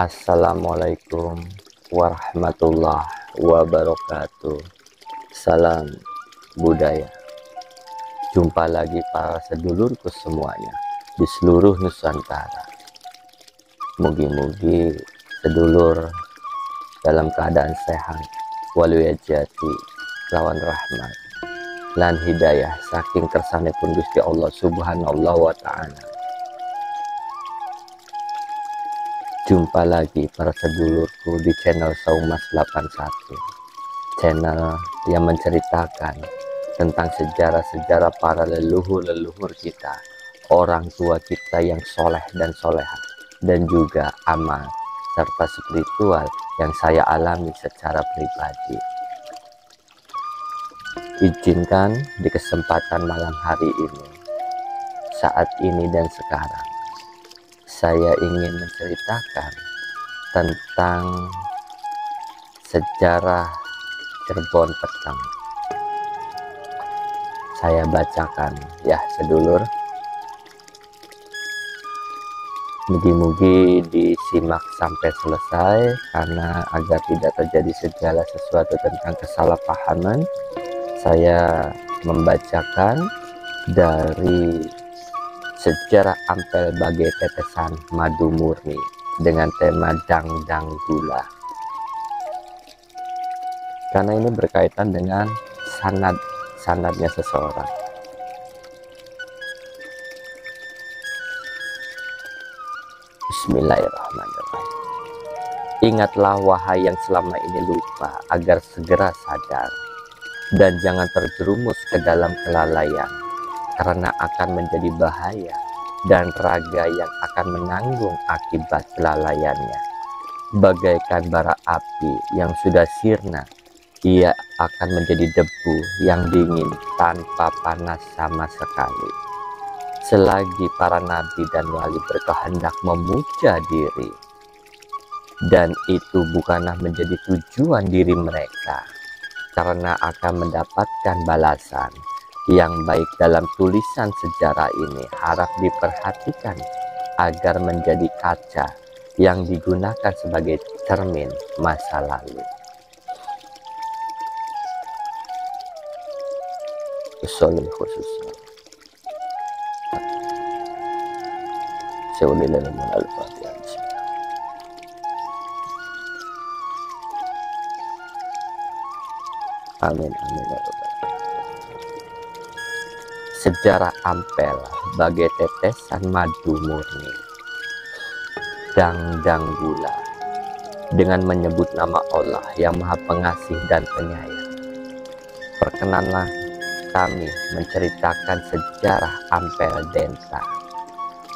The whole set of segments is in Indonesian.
Assalamualaikum warahmatullahi wabarakatuh. Salam budaya. Jumpa lagi para sedulurku semuanya di seluruh Nusantara. Mugi-mugi sedulur dalam keadaan sehat, waliyajati, lawan rahmat, lan hidayah saking kersanipun Gusti Allah Subhanahu wa Ta'ala. Jumpa lagi para sedulurku di channel Saumas 81, channel yang menceritakan tentang sejarah-sejarah para leluhur-leluhur kita, orang tua kita yang soleh dan soleha, dan juga amal serta spiritual yang saya alami secara pribadi. Izinkan di kesempatan malam hari ini, saat ini dan sekarang, saya ingin menceritakan tentang sejarah Cirebon Peteng. Saya bacakan ya sedulur. Mugi-mugi disimak sampai selesai, karena agar tidak terjadi segala sesuatu tentang kesalahpahaman, saya membacakan dari sejarah Ampel bagai tetesan madu murni dengan tema Dangdang Gula. Karena ini berkaitan dengan sanadnya seseorang. Bismillahirrahmanirrahim. Ingatlah wahai yang selama ini lupa, agar segera sadar dan jangan terjerumus ke dalam kelalaian, karena akan menjadi bahaya dan raga yang akan menanggung akibat kelalaiannya. Bagaikan bara api yang sudah sirna, ia akan menjadi debu yang dingin tanpa panas sama sekali. Selagi para nabi dan wali berkehendak memuja diri, dan itu bukanlah menjadi tujuan diri mereka, karena akan mendapatkan balasan yang baik dalam tulisan sejarah ini, harap diperhatikan agar menjadi kaca yang digunakan sebagai cermin masa lalu. Usulul khususnya. Al-Fatihah. Amin amin ya rabbal alamin. Sejarah Ampel bagai tetesan madu murni, Dangdang Gula, dengan menyebut nama Allah yang Maha Pengasih dan Penyayang. Perkenanlah kami menceritakan sejarah Ampel Denta.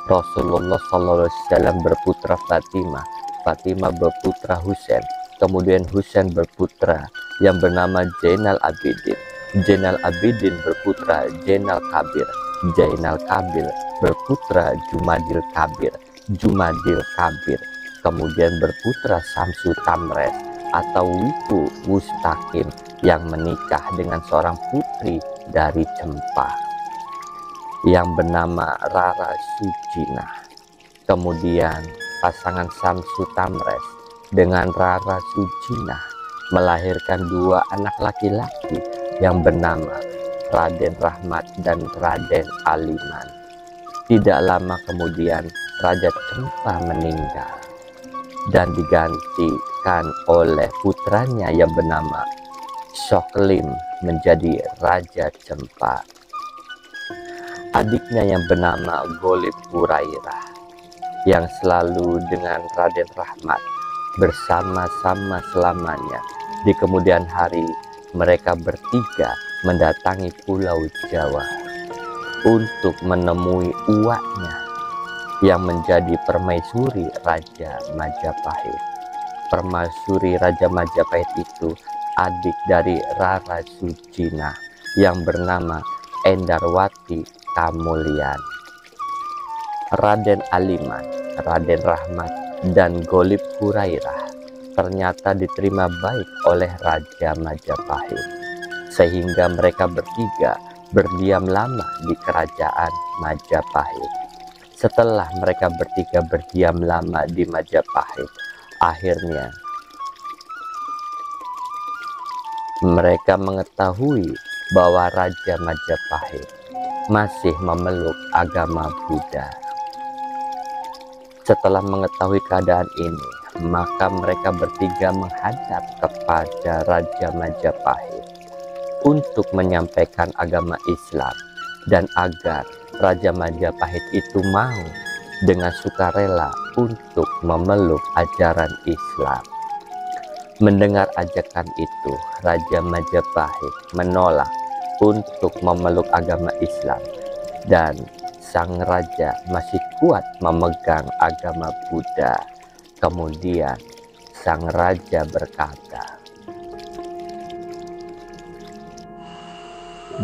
Rasulullah SAW berputra Fatimah, Fatimah berputra Husain, kemudian Husain berputra yang bernama Zainal Abidin. Zainal Abidin berputra Zainal Kabir, Zainal Kabir berputra Jumadil Kabir, Jumadil Kabir kemudian berputra Samsu Tamres atau Wiku Mustaqim yang menikah dengan seorang putri dari Cempah yang bernama Rara Sujinah. Kemudian pasangan Samsu Tamres dengan Rara Sujinah melahirkan dua anak laki-laki yang bernama Raden Rahmat dan Raden Aliman. Tidak lama kemudian Raja Cempah meninggal dan digantikan oleh putranya yang bernama Soklim menjadi Raja Cempah. Adiknya yang bernama Golib Hurairah yang selalu dengan Raden Rahmat bersama-sama selamanya. Di kemudian hari mereka bertiga mendatangi Pulau Jawa untuk menemui uaknya yang menjadi permaisuri Raja Majapahit. Permaisuri Raja Majapahit itu adik dari Rara Sujinah yang bernama Endarwati Kamulyan. Raden Aliman, Raden Rahmat, dan Golib Hurairah ternyata diterima baik oleh Raja Majapahit, sehingga mereka bertiga berdiam lama di kerajaan Majapahit. Setelah mereka bertiga berdiam lama di Majapahit, Akhirnya mereka mengetahui bahwa Raja Majapahit masih memeluk agama Buddha. Setelah mengetahui keadaan ini, maka mereka bertiga menghadap kepada Raja Majapahit untuk menyampaikan agama Islam, dan agar Raja Majapahit itu mau dengan sukarela untuk memeluk ajaran Islam. Mendengar ajakan itu, Raja Majapahit menolak untuk memeluk agama Islam, dan sang raja masih kuat memegang agama Buddha. Kemudian sang raja berkata,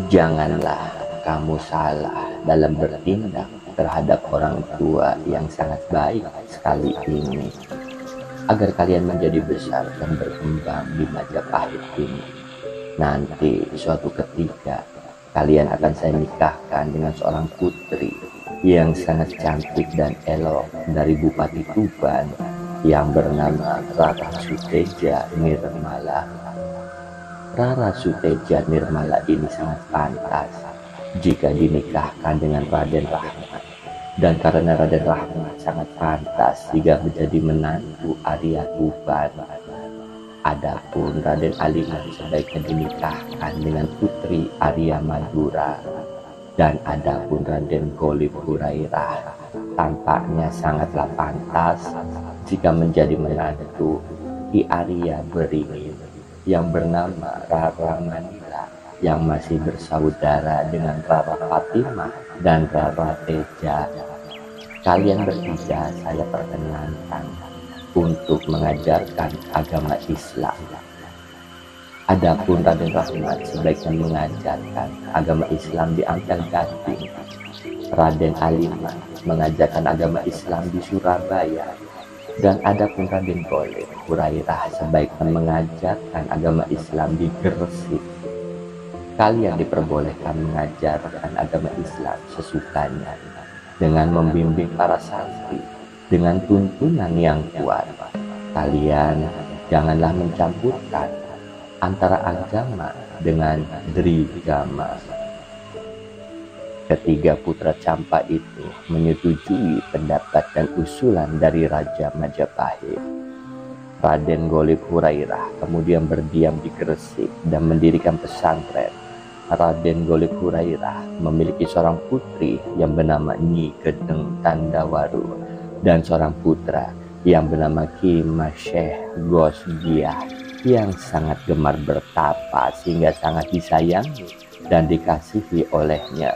"Janganlah kamu salah dalam bertindak terhadap orang tua yang sangat baik sekali ini, agar kalian menjadi besar dan berkembang di Majapahit ini. Nanti suatu ketika kalian akan saya nikahkan dengan seorang putri yang sangat cantik dan elok dari Bupati Tuban yang bernama Rara Suteja Nirmala. Rara Suteja Nirmala ini sangat pantas jika dinikahkan dengan Raden Rahmat, dan karena Raden Rahmat sangat pantas jika menjadi menantu Arya Tuban. Adapun Raden Aliman sebaiknya dinikahkan dengan putri Arya Madura, dan adapun Raden Golib Hurairah tampaknya sangatlah pantas jika menjadi menantu Ki Arya Beringin yang bernama Rara Manila, yang masih bersaudara dengan Rara Fatimah dan Rara Teja. Kalian bertiga saya perkenankan untuk mengajarkan agama Islam. Adapun Raden Rahmat sebaiknya mengajarkan agama Islam di Ampel Gading. Raden Aliman mengajarkan agama Islam di Surabaya, dan adapun Raden Golib Hurairah sebaiknya mengajarkan agama Islam di Gresik. Kalian diperbolehkan mengajarkan agama Islam sesukanya dengan membimbing para santri dengan tuntunan yang kuat. Kalian janganlah mencampurkan antara agama dengan drigama. Ketiga putra Campa itu menyetujui pendapat dan usulan dari Raja Majapahit. Raden Golib Hurairah kemudian berdiam di Gresik dan mendirikan pesantren. Raden Golib Hurairah memiliki seorang putri yang bernama Nyi Gedeng Tandawaru dan seorang putra yang bernama Ki Masyeh Gosgiah yang sangat gemar bertapa sehingga sangat disayangi dan dikasihi olehnya.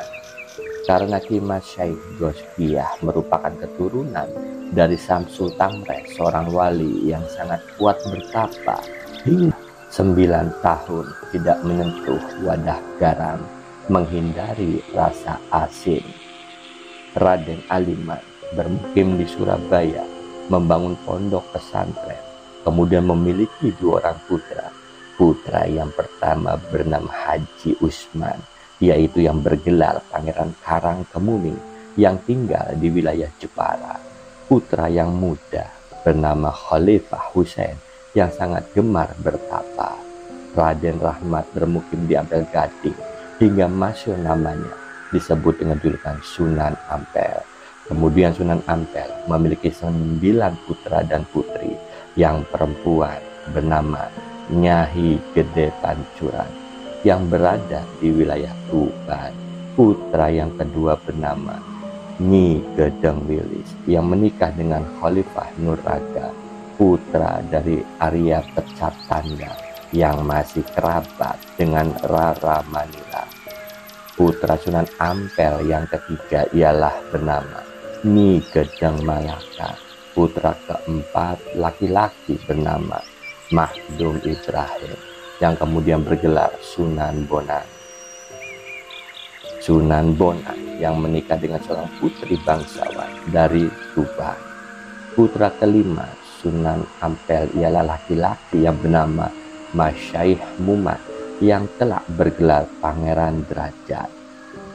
Karena Ki Masyeh Gosgiah merupakan keturunan dari Samsul Tamres, seorang wali yang sangat kuat bertapa hingga 9 tahun tidak menyentuh wadah garam, menghindari rasa asin. Raden Aliman bermukim di Surabaya, membangun pondok pesantren, kemudian memiliki 2 orang putra. Putra yang pertama bernama Haji Usman, yaitu yang bergelar Pangeran Karangkemuning yang tinggal di wilayah Jepara. Putra yang muda bernama Khalifah Husain yang sangat gemar bertapa. Raden Rahmat bermukim di Ampel Gading hingga masyhur namanya disebut dengan julukan Sunan Ampel. Kemudian Sunan Ampel memiliki 9 putra dan putri. Yang perempuan bernama Nyahi Gede Pancuran yang berada di wilayah Tuban. Putra yang kedua bernama Nyi Gedeng Wilis yang menikah dengan Khalifah Nuraga, putra dari Arya Pecatanda yang masih kerabat dengan Rara Manila. Putra Sunan Ampel yang ketiga ialah bernama Nyi Gedeng Malaka. Putra keempat laki-laki bernama Mahdum Ibrahim yang kemudian bergelar Sunan Bonang. Sunan Bonang yang menikah dengan seorang putri bangsawan dari Tuban. Putra kelima Sunan Ampel ialah laki-laki yang bernama Masyaih Mumat yang telah bergelar Pangeran Derajat.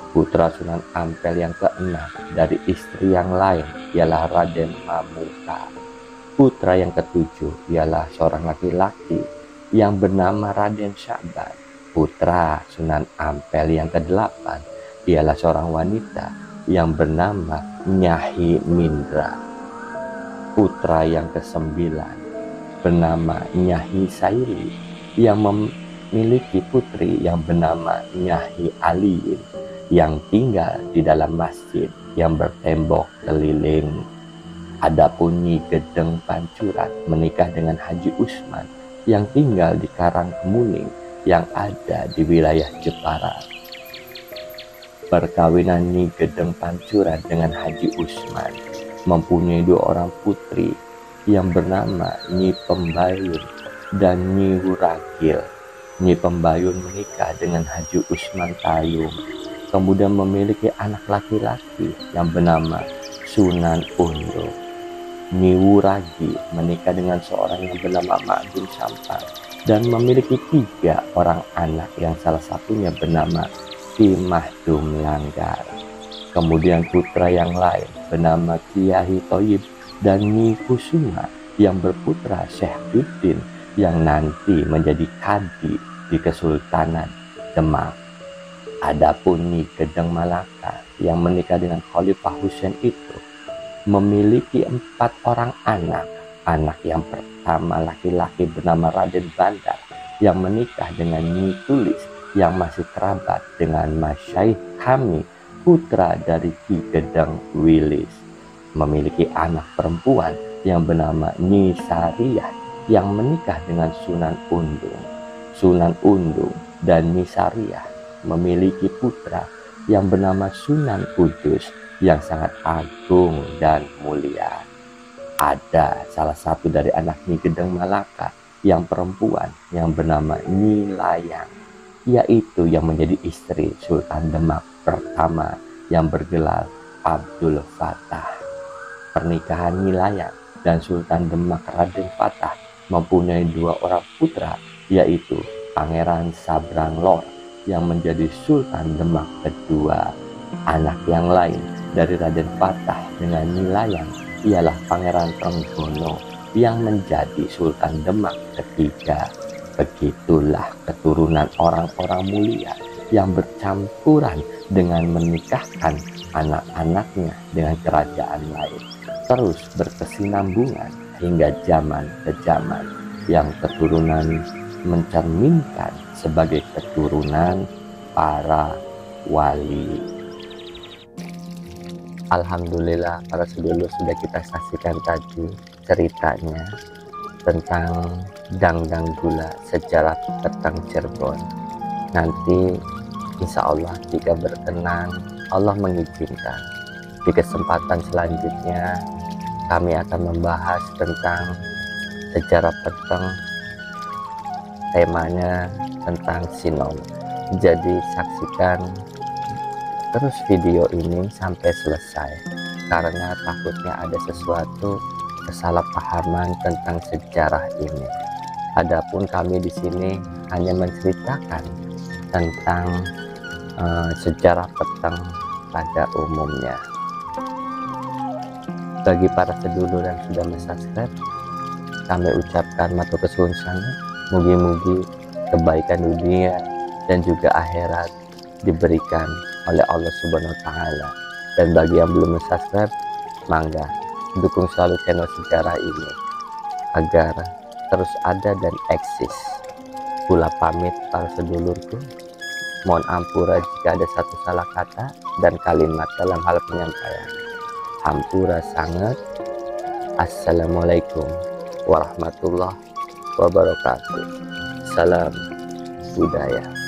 Putra Sunan Ampel yang keenam dari istri yang lain ialah Raden Mamuka. Putra yang ketujuh ialah seorang laki-laki yang bernama Raden Sya'ban. Putra Sunan Ampel yang kedelapan ialah seorang wanita yang bernama Nyai Mindra. Putra yang kesembilan bernama Nyai Saili yang memiliki putri yang bernama Nyai Aliin yang tinggal di dalam masjid yang bertembok keliling. Adapun Nyi Gedeng Pancuran menikah dengan Haji Usman yang tinggal di Karangkemuning yang ada di wilayah Jepara. Perkawinan Nyi Gedeng Pancuran dengan Haji Usman mempunyai dua orang putri yang bernama Nyi Pembayun dan Nyi Wuragil. Nyi Pembayun menikah dengan Haji Usman Tayum, kemudian memiliki anak laki-laki yang bernama Sunan Undung. Nyi Wuragi menikah dengan seorang yang bernama Ma'dun Sampang dan memiliki 3 orang anak yang salah satunya bernama Ki Mahdum Langgar. Kemudian putra yang lain bernama Kiai Toyib dan Nyi Kusuma yang berputra Syekhuddin yang nanti menjadi kadi di Kesultanan Demak. Adapun Nyi Gedeng Malaka yang menikah dengan Khalifah Husain itu memiliki 4 orang anak. Anak yang pertama laki-laki bernama Raden Bandar yang menikah dengan Nyi Tulis yang masih kerabat dengan Mas Syaikh Kami, putra dari Ki Gedeng Wilis. Memiliki anak perempuan yang bernama Nyi Sariyah yang menikah dengan Sunan Undung. Sunan Undung dan Nyi Sariyah memiliki putra yang bernama Sunan Kudus yang sangat agung dan mulia. Ada salah satu dari anak Nyi Gedeng Malaka yang perempuan yang bernama Nyi Layang, yaitu yang menjadi istri Sultan Demak pertama yang bergelar Abdul Fattah. Pernikahan Nyi Layang dan Sultan Demak Raden Fattah mempunyai 2 orang putra, yaitu Pangeran Sabranglor yang menjadi Sultan Demak kedua. Anak yang lain dari Raden Fattah dengan Nyi Layang ialah Pangeran Trenggono yang menjadi Sultan Demak ketiga. Begitulah keturunan orang-orang mulia yang bercampuran dengan menikahkan anak-anaknya dengan kerajaan lain, terus berkesinambungan hingga zaman ke zaman, yang keturunan mencerminkan sebagai keturunan para wali. Alhamdulillah para sedulur, sudah kita saksikan tadi ceritanya tentang Dangdang Gula sejarah petang Cirebon. Nanti insya Allah jika berkenan Allah mengizinkan, di kesempatan selanjutnya kami akan membahas tentang sejarah petang, temanya tentang Sinom. Jadi saksikan terus video ini sampai selesai, karena takutnya ada sesuatu kesalahpahaman tentang sejarah ini. Adapun kami di sini hanya menceritakan tentang sejarah petang pada umumnya. Bagi para sedulur yang sudah subscribe, kami ucapkan matur kesuwun sangat. Mugi-mugi kebaikan dunia dan juga akhirat diberikan oleh Allah Subhanahu wa Ta'ala. Dan bagi yang belum subscribe, mangga dukung selalu channel sejarah ini agar terus ada dan eksis. Pula pamit para sedulurku, mohon ampura jika ada satu salah kata dan kalimat dalam hal penyampaian. Hampura sangat. Assalamualaikum warahmatullahi wabarakatuh. Salam budaya.